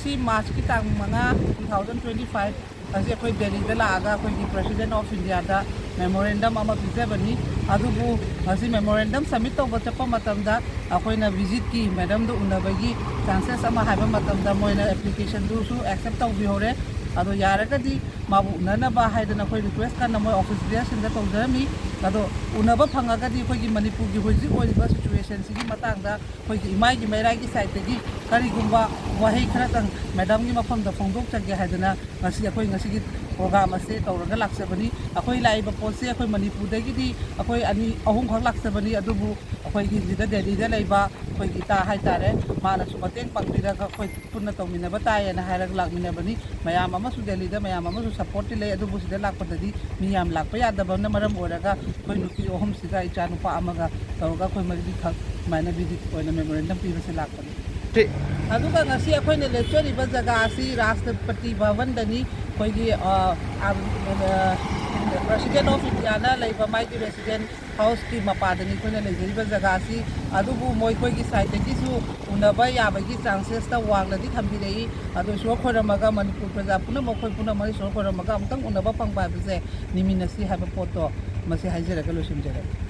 ngasi March ki tang manga 2025 asi akhoi Delhi da laaga akhoi ki President of India da memorandum ama pijabani adubu ngasi memorandum submit tawba chappa matamda akhoi na visit ki madam do unabagi chances ama haiba matamda moina application du su accept tawbi hore ado yaragadi mabu unanaba haidana akhoi request kana moi office dia sinda tawjarami ado unaba phangagadi akhoi ki Manipur ki hoji oiba situation sigi matangda akhoi ki Imagi meira ki side gi karigumba wahi khara tang madam gi mafam da phongdok chage haidana ngasi akhoi ngasi gi program ase tawraga laksabani akhoi laiba pose akhoi Manipur da gi di akhoi ani ahum khak laksabani adubu akhoi gi jida Delhi da laiba akhoi gi ta hai tare mana su mateng pangbira ka akhoi punna tawmina ba taye na hairag lakmina bani mayam ama su Delhi da mayam ama su support le adubu sida lakpadadi miyam lakpa yadaba na maram oraga akhoi nupi ahum sida icha nupa amaga tawraga akhoi mari khak maina visit oina memorandum pi base lakpani aduga ngasi akhoi ne lecture jaga asi Rashtrapati Bhavan dani akhoi gi President of India na laiba mai ki resident house ki mapadani khoi ne lejeriba jaga asi adubu moi khoi gi side ki su unaba yabagi chances ta wangna di thambi rei adu so khoramaga Manipur praja puna mokhoi puna mari so khoramaga amtang unaba pangba bise niminasi haba poto masi haijera ka losim jere